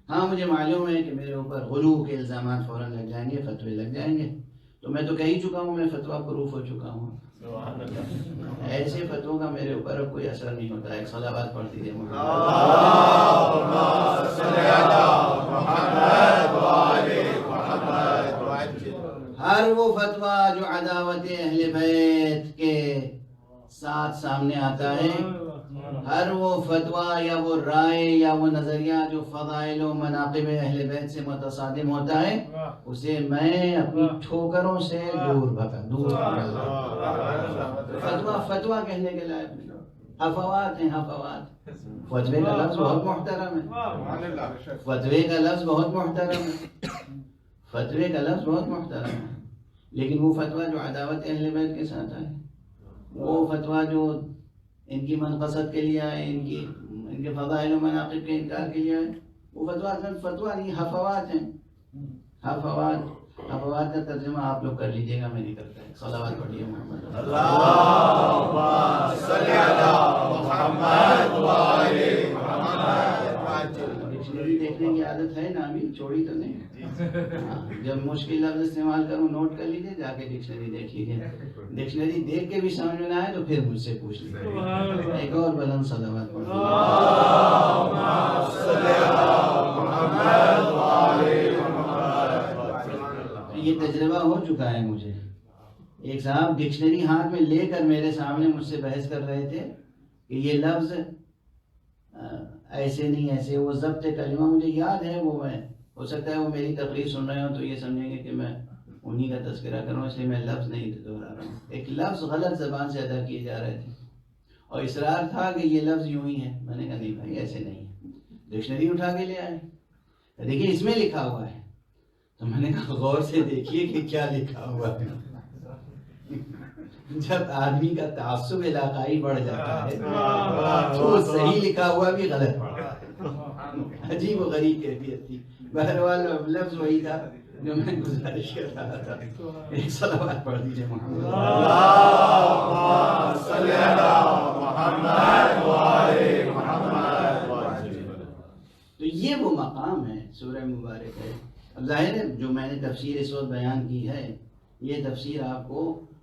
ہاں مجھے معلوم ہے کہ میرے اوپر غلو کے الزامات فوراً لگ جائیں گے، فتوے لگ جائیں گے، تو میں تو کہہ ہی چکا ہوں، میں فتویٰ پروف ہو چکا ہوں۔ ایسے فتووں کا میرے اوپر اب کوئی اثر نہیں ہوتا ہے۔ ایک صلوات پڑھتی ہے ہر وہ فتویٰ جو عداوت اہل بیت کے ساتھ سامنے آتا ہے، ہر وہ فتویٰ یا وہ رائے یا وہ نظریہ جو فضائل و مناقب اہل بیت سے متصادم ہوتا ہے، اسے میں اپنی ٹھوکروں سے دور فتویٰ کہنے کے لائق نہیں۔ حفوات ہیں، حفوات۔ فتوے کا لفظ بہت محترم ہے، فتوے کا لفظ بہت محترم ہے، فتوے کا لفظ بہت محترم ہے، لیکن وہ فتویٰ جو عداوت اہل بیت کے ساتھ آئے، وہ فتویٰ جو ان کی منقصد کے لیے آئے، ان کے فضائل و مناقب کے انکار کے لیے آئے، وہ فتویٰ نہیں، حفوات ہیں، حفوات۔ حفوات کا ترجمہ آپ لوگ کر لیجئے گا، میں نہیں کرتا ہے۔ صلوات پڑھیے محمد۔ اللہم صلی علی محمد وآل محمد۔ ڈکشنری دیکھنے کی عادت ہے نا ابھی چھوڑی تو نہیں. ہاں، جب مشکل لفظ استعمال کروں نوٹ کر لیجیے، جا کے ڈکشنری دیکھ لیجیے. ڈکشنری دیکھ کے بھی سمجھ میں نہ آئے تو پھر مجھ سے پوچھ لیجیے. ایک اور بلند صلوات پڑھ لیجیے. یہ تجربہ ہو چکا ہے مجھے. ایک صاحب ڈکشنری ہاتھ میں لے کر میرے سامنے مجھ سے بحث کر رہے تھے کہ یہ لفظ ایسے نہیں ایسے. وہ ضبط کلمہ مجھے یاد ہے. وہ میں ہو سکتا ہے وہ میری تقریر سن رہے ہوں تو یہ سمجھیں گے کہ میں انہی کا تذکرہ کر رہا ہوں، اس لیے میں لفظ نہیں دہرا رہا ہوں. ایک لفظ غلط زبان سے ادا کیے جا رہے تھے اور اصرار تھا کہ یہ لفظ یوں ہی ہے. میں نے کہا نہیں بھائی ایسے نہیں ہے. ڈکشنری اٹھا کے لے آئے، دیکھیے اس میں لکھا ہوا ہے. تو میں نے کہا غور سے دیکھیے کہ کیا لکھا ہوا ہے. جب آدمی کا تعصب علاقائی بڑھ جاتا ہے تو صحیح لکھا ہوا بھی غلط پڑا. عجیب و غریب کیفیت تھی. بہرحال لفظ وہی تھا جو میں گزارش کر رہا تھا. ایک صلوات پڑھ دیجیے محمد. تو یہ وہ مقام ہے سورہ مبارک ہے. ظاہر ہے جو میں نے تفسیر اس وقت بیان کی ہے یہ تفسیر آپ کو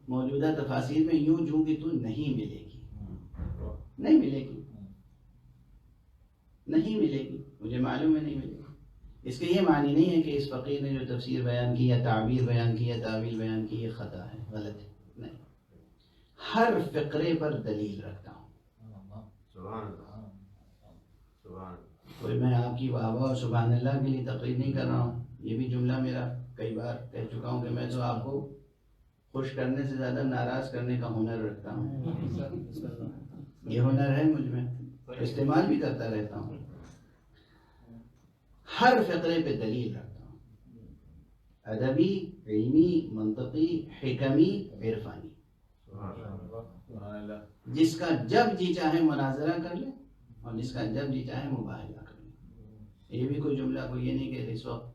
موجودہ تفاسیر میں یوں جوں کی تو نہیں ملے گی. نہیں ملے گی، نہیں ملے گی، مجھے معلوم ہے نہیں ملے گی. اس کے یہ معنی نہیں ہے کہ اس فقیر نے جو تفسیر بیان کی یا تعبیر بیان کی یا تعویل بیان کی یہ خطا ہے، غلط ہے. نہیں، ہر فقرے پر دلیل رکھتا ہوں. کوئی میں آپ کی واہ واہ اور سبحان اللہ کے لیے تقریر نہیں کر رہا ہوں. یہ بھی جملہ میرا کئی بار کہہ چکا ہوں کہ میں تو آپ کو خوش کرنے سے زیادہ ناراض کرنے کا ہنر رکھتا ہوں. یہ ہنر ہے مجھ میں، استعمال بھی کرتا رہتا ہوں. ہر فقرے پہ دلیل رکھتا ہوں، ادبی، علمی، منطقی، حکمی، عرفانی. جس کا جب جی چاہے مناظرہ کر لے اور جس کا جب جی چاہے مباحثہ کر لے. یہ بھی کوئی جملہ کوئی یہ نہیں کہ اس وقت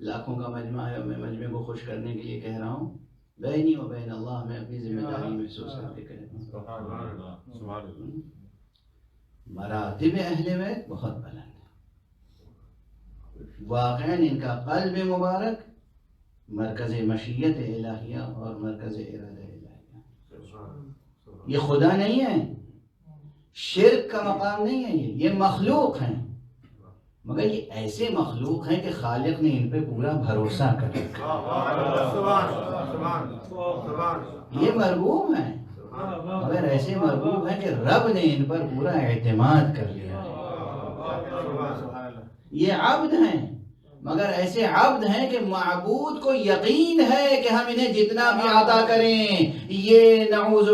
لاکھوں کا مجمع ہے اور میں مجمع کو خوش کرنے کے لیے کہہ رہا ہوں. بینی و بین اللہ میں اپنی ذمہ داری محسوس کر کے کہہ رہا ہوں. مراتب اہل بیت بہت بلند ہے. واقعاً ان کا قلب مبارک مرکز مشیت الہیہ اور مرکز ارادہ الہیہ. یہ خدا نہیں ہے، شرک کا مقام نہیں ہے. یہ مخلوق ہیں، مگر یہ ایسے مخلوق ہیں کہ خالق نے ان پہ پورا بھروسہ کر رکھا. یہ مرغوب ہیں مگر ایسے مرغوب ہیں کہ رب نے ان پر پورا اعتماد کر لیا. یہ عبد ہیں مگر ایسے عبد ہیں کہ معبود کو یقین ہے کہ ہم انہیں جتنا بھی عطا کریں یہ نعوذ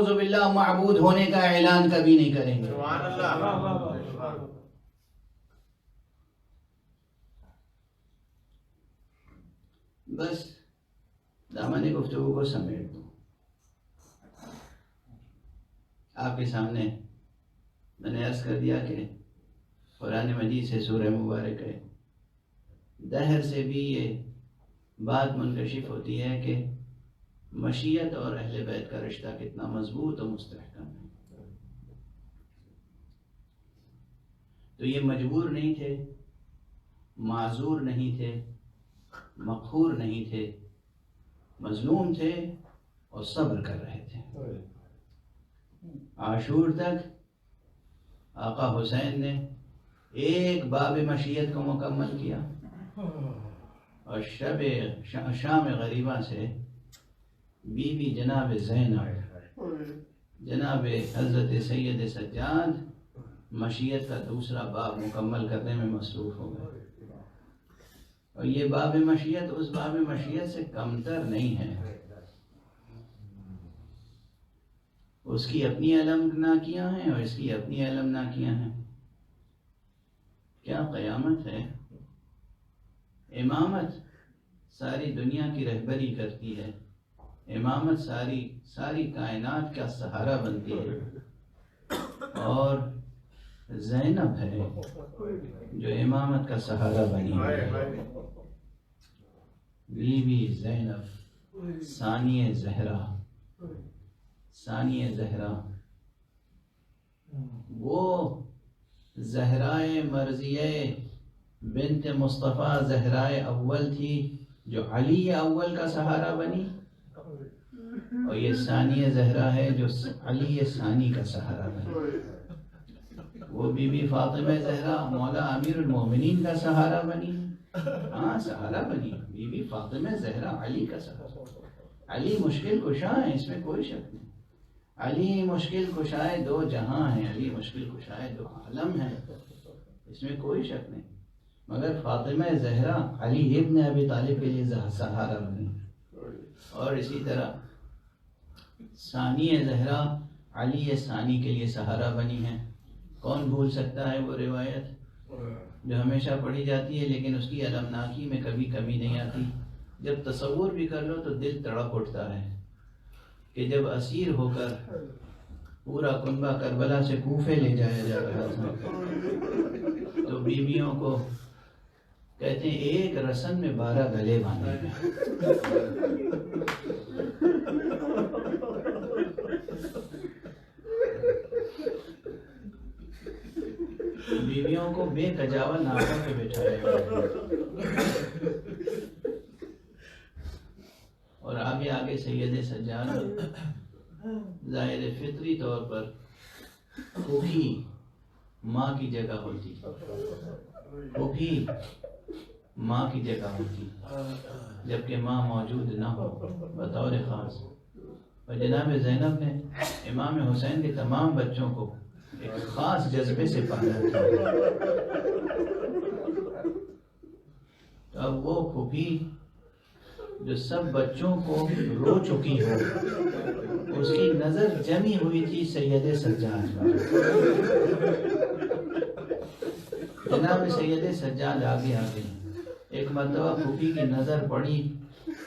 باللہ معبود ہونے کا اعلان کبھی نہیں کریں گے. بس دامن گفتگو کو سمیٹ دوں. آپ کے سامنے میں نے عرض کر دیا کہ قرآن مجید سے سورہ مبارک ہے. دہر سے بھی یہ بات منکشف ہوتی ہے کہ مشیت اور اہل بیت کا رشتہ کتنا مضبوط اور مستحکم ہے. تو یہ مجبور نہیں تھے، معذور نہیں تھے، مقہور نہیں تھے، مظلوم تھے اور صبر کر رہے تھے. عاشور تک آقا حسین نے ایک باب مشیت کو مکمل کیا اور شام غریبہ سے بی بی جناب زینب جناب حضرت سید سجاد مشیت کا دوسرا باب مکمل کرنے میں مصروف ہو گئے. اور یہ باب مشیت اس باب مشیت سے کمتر نہیں ہے. اس کی اپنی المناکیاں ہیں اور اس کی اپنی المناکیاں ہیں. کیا قیامت ہے. امامت ساری دنیا کی رہبری کرتی ہے، امامت ساری کائنات کا سہارا بنتی ہے. اور زینب ہے جو امامت کا سہارا بنی ہے. بی بی زینب ثانی زہرا وہ زہرائے مرضیہ بنت مصطفیٰ زہرائے اول تھی جو علی اول کا سہارا بنی، اور یہ ثانیہ زہرا ہے جو علی ثانی کا سہارا بنی۔ وہ بی بی فاطمہ زہرا مولا امیر المومنین کا سہارا بنی، ہاں سہارا بنی بی بی فاطمہ زہرا علی کا سہارا۔ علی مشکل کشا ہے، اس میں کوئی شک نہیں۔ علی مشکل کشائے دو جہاں ہیں، علی مشکل کشائے دو عالم ہیں، اس میں کوئی شک نہیں۔ مگر فاطمہ زہرا علی ابن ابی طالب کے لیے سہارا بنی، اور اسی طرح ثانیہ زہرا علی ثانی کے لیے سہارا بنی ہے۔ کون بھول سکتا ہے وہ روایت جو ہمیشہ پڑھی جاتی ہے لیکن اس کی المناکی میں کبھی کمی نہیں آتی۔ جب تصور بھی کر لو تو دل تڑپ اٹھتا ہے کہ جب اسیر ہو کر پورا کنبہ کربلا سے کوفے لے جایا جا رہا تھا تو بیویوں کو کہتے ہیں ایک رسن میں 12 گلے باندھے گئے۔ بیویوں کو بے کجاوا ناکوں پہ بٹھایا گیا، اور آگے سید سجاد ظاہر فطری طور پر پھوپھی ماں کی جگہ ہوتی، پھوپھی ماں کی جگہ ہوتی جبکہ ماں موجود نہ ہو بطور خاص۔ اور جناب زینب نے امام حسین کے تمام بچوں کو ایک خاص جذبے سے پالا تھا۔ تو اب وہ پھوپھی جو سب بچوں کو رو چکی ہو، اس کی نظر جمی ہوئی تھی سید سجاد پر۔ جناب سید سجاد آگے ایک مرتبہ پھوپھی کی نظر پڑی،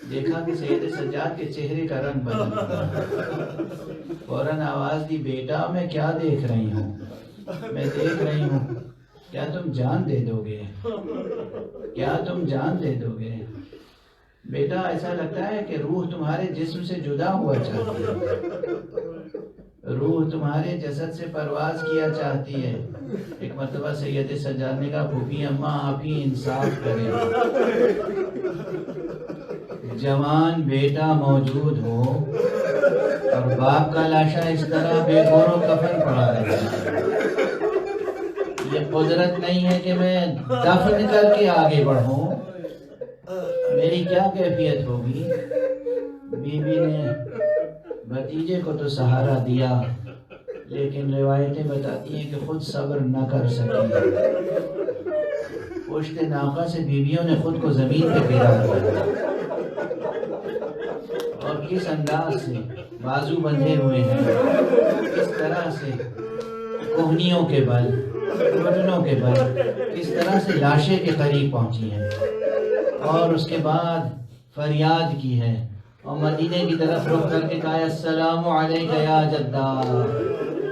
دیکھا کہ سید سجاد کے چہرے کا رنگ بدل گیا، فوراً آواز دی، بیٹا میں کیا دیکھ رہی ہوں؟ میں دیکھ رہی ہوں کیا تم جان دے دو گے؟ کیا تم جان دے دو گے؟ بیٹا ایسا لگتا ہے کہ روح تمہارے جسم سے جدا ہوا چاہتی ہے، روح تمہارے جسد سے پرواز کیا چاہتی ہے۔ ایک مرتبہ سید سجاد نے کہا، پھوپھی اماں آپ ہی انصاف کریں، جوان بیٹا موجود ہو اور باپ کا لاشا اس طرح بے گور و کفن پڑا رہے ہیں، یہ قدرت نہیں ہے کہ میں دفن کر کے آگے بڑھوں، میری کیا کیفیت ہوگی؟ بی بی نے بھتیجے کو تو سہارا دیا لیکن روایتیں بتاتی ہیں کہ خود صبر نہ کر سکی، پشت ناقہ سے بیویوں نے خود کو زمین پہ گرا دیا، اور کس انداز سے بازو بندھے ہوئے ہیں، کس طرح سے کوہنیوں کے بل، گھٹنوں کے بل، کس طرح سے لاشے کے قریب پہنچی ہیں، اور اس کے بعد فریاد کی ہے اور مدینے کی طرف رخ کر کے کہا، السلام علیک یا جدہ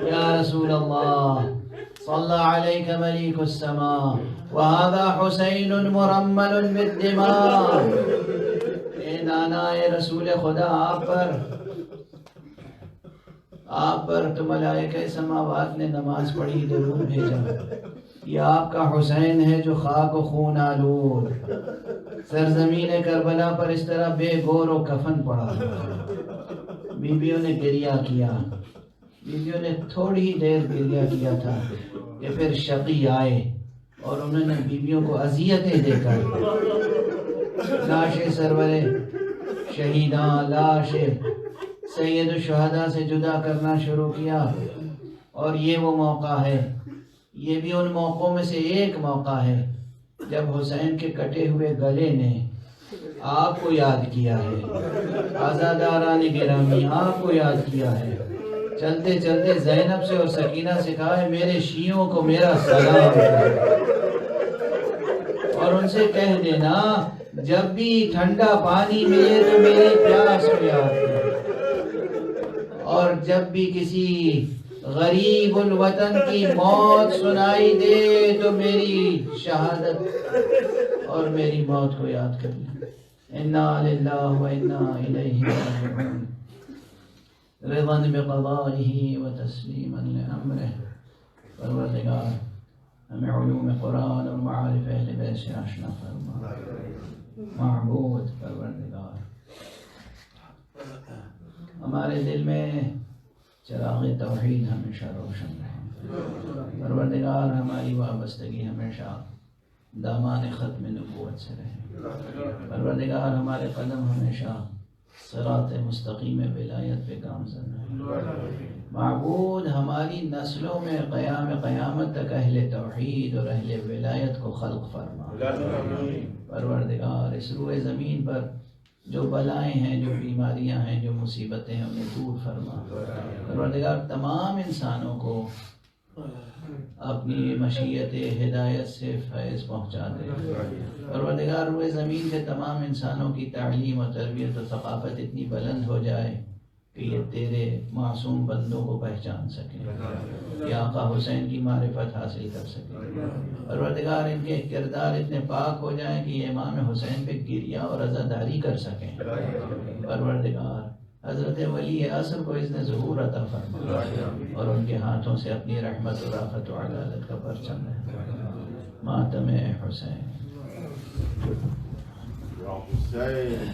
یا رسول اللہ، صلی علیک ملیک السماء وہذا حسین مرمل بالدماء۔ اے نانا، اے رسول خدا، آپ پر تو ملائکہ سماوات نے نماز پڑھی، درود بھیجا، یہ آپ کا حسین ہے جو خاک و خون آلود سرزمین کربلا پر اس طرح بے گور و کفن پڑا۔ بیویوں نے گریہ کیا، بیویوں نے تھوڑی ہی دیر گریہ کیا تھا کہ پھر شقی آئے اور انہوں نے بیویوں کو اذیتیں دے کر لاش سرور شہیداں، لاش سید الشہداء سے جدا کرنا شروع کیا۔ اور یہ وہ موقع ہے، یہ بھی ان موقعوں میں سے ایک موقع ہے جب حسین کے کٹے ہوئے گلے نے آپ کو یاد کیا ہے، آزاداران گرامی آپ کو یاد کیا ہے۔ چلتے چلتے زینب سے اور سکینہ سے کہا ہے، میرے شیعوں کو میرا سلام ہے، اور ان سے کہہ دینا جب بھی ٹھنڈا پانی ملے تو میری پیاس کو یاد کرے، اور جب بھی کسی غریب الوطن کی موت سنائی دے تو میری شہادت اور میری موت کو یاد کریں۔ انا للہ و انا الیہ راجعون، رضا بقضائہ و تسلیما لامرہ۔ پروردگار ہمیں علوم قرآن اور معارف اہل بیت سے آشنا فرما معبود پروردگار ہمارے دل میں چراغ توحید ہمیشہ روشن رہے پروردگار ہماری وابستگی ہمیشہ دامان ختم نبوت سے رہے پروردگار ہمارے قدم ہمیشہ صراط مستقیم ولایت پہ گامزن رہے معبود ہماری نسلوں میں قیامت تک اہل توحید اور اہل ولایت کو خلق فرما پروردگار اس روئے زمین پر جو بلائیں ہیں جو بیماریاں ہیں جو مصیبتیں ہیں انہیں دور فرما پروردگار تمام انسانوں کو اپنی مشیت ہدایت سے فیض پہنچا دے پروردگار روئے زمین کے تمام انسانوں کی تعلیم و تربیت و ثقافت اتنی بلند ہو جائے کہ یہ تیرے معصوم بندوں کو پہچان سکیں کہ آقا حسین کی معرفت حاصل کر سکیں پروردگار ان کے کردار اتنے پاک ہو جائیں کہ یہ امام حسین پہ گریہ اور عزاداری کر سکیں پروردگار حضرت ولی عصر کو اس نے ظہور عطا فرما اور ان کے ہاتھوں سے اپنی رحمت و رافت و عدالت کا پرچم ہے ماتم حسین یا حسین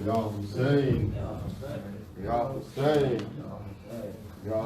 یا حسین یا حسین یا